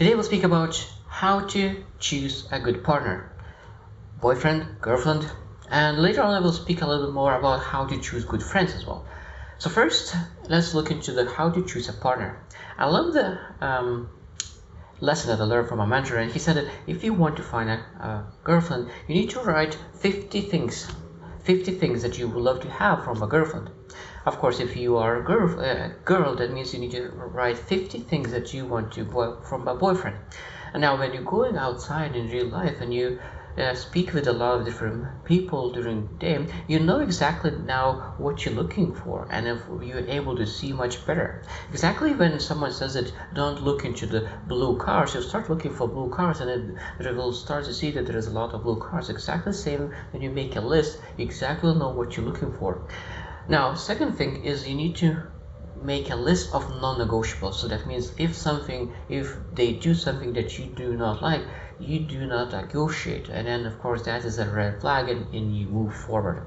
Today we'll speak about how to choose a good partner, boyfriend, girlfriend, and later on I will speak a little bit more about how to choose good friends as well. So first, let's look into the how to choose a partner. I love the lesson that I learned from my mentor, and he said that if you want to find a girlfriend, you need to write 50 things that you would love to have from a girlfriend. Of course, if you are a girl, that means you need to write 50 things that you want to from a boyfriend. And now when you're going outside in real life and you speak with a lot of different people during the day, you know exactly now what you're looking for, and if you're able to see much better. Exactly when someone says that don't look into the blue cars, you start looking for blue cars, and it will start to see that there is a lot of blue cars. Exactly the same when you make a list, you exactly know what you're looking for. Now, second thing is you need to make a list of non-negotiables. So that means if they do something that you do not like, you do not negotiate, and then of course that is a red flag, and you move forward.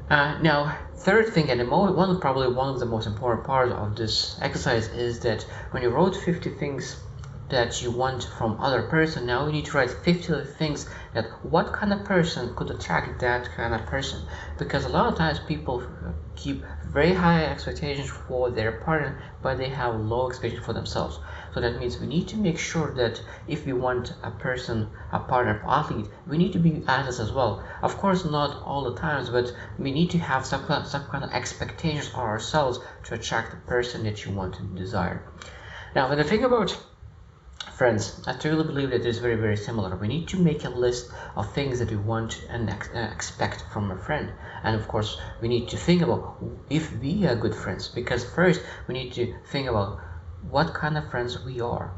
Now, third thing, and probably one of the most important parts of this exercise, is that when you wrote 50 things that you want from other person, now you need to write 50 things that what kind of person could attract that kind of person, because a lot of times people keep very high expectations for their partner, but they have low expectations for themselves. So that means we need to make sure that if we want a partner athlete, we need to be athletes as well. Of course, not all the times, but we need to have some kind of expectations on ourselves to attract the person that you want and desire. Now, when I think about friends, I truly believe that it is very, very similar. We need to make a list of things that we want and expect from a friend. And of course, we need to think about if we are good friends, because first we need to think about what kind of friends we are.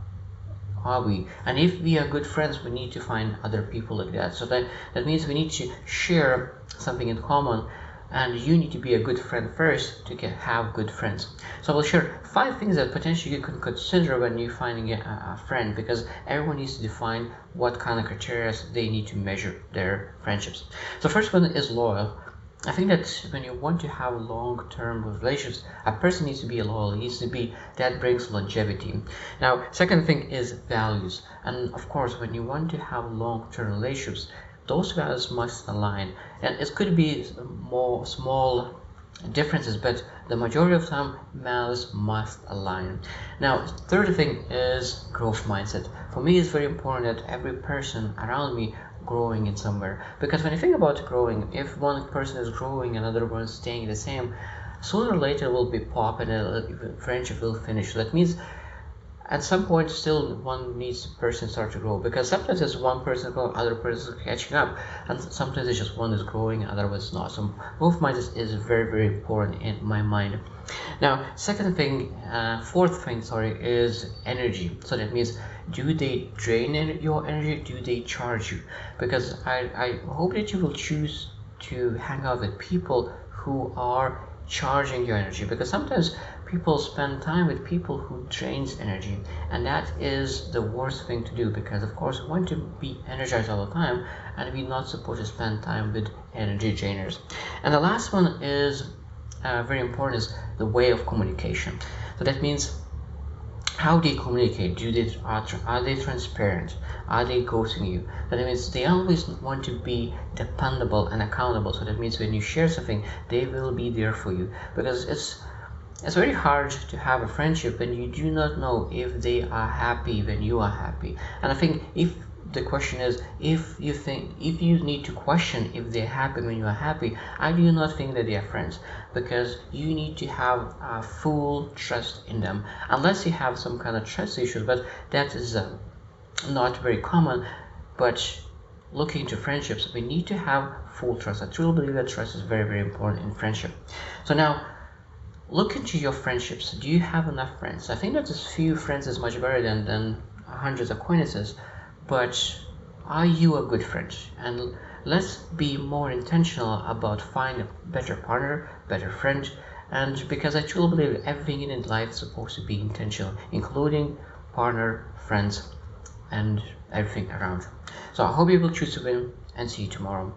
Are we? And if we are good friends, we need to find other people like that. So that means we need to share something in common, and you need to be a good friend first to have good friends. So I will share 5 things that potentially you can consider when you're finding a friend, because everyone needs to define what kind of criteria they need to measure their friendships. So first one is loyal. I think that when you want to have long-term relationships, a person needs to be loyal. He needs to be, that brings longevity. Now, second thing is values. And of course, when you want to have long-term relationships, those values must align, and it could be more small differences, but the majority of time values must align. Now, third thing is growth mindset. For me, it's very important that every person around me growing in somewhere, because when you think about growing, if one person is growing and another one is staying the same, sooner or later it will be pop, and friendship will finish. So that means at some point still one needs person start to grow, because sometimes it's one person growing, other person is catching up, and sometimes it's just one is growing, other one is not. So growth mindset is very, very important in my mind. Now, fourth thing, is energy. So that means, do they drain your energy? Do they charge you? Because I hope that you will choose to hang out with people who are charging your energy, because sometimes people spend time with people who drains energy, and that is the worst thing to do, because of course we want to be energized all the time, and we're not supposed to spend time with energy drainers. And the last one is very important, is the way of communication. So that means how they communicate. Are they transparent? Are they ghosting you? That means they always want to be dependable and accountable. So that means when you share something, they will be there for you, because it's very hard to have a friendship when you do not know if they are happy when you are happy. And I think if the question is, if you need to question if they're happy when you are happy, I do not think that they are friends, because you need to have full trust in them, unless you have some kind of trust issues, but that is not very common. But looking to friendships, we need to have full trust. I truly believe that trust is very, very important in friendship. So now, look into your friendships. Do you have enough friends? I think that a few friends is much better than hundreds of acquaintances, but are you a good friend? And let's be more intentional about finding a better partner, better friend, and because I truly believe everything in life is supposed to be intentional, including partner, friends, and everything around. So I hope you will choose to win, and see you tomorrow.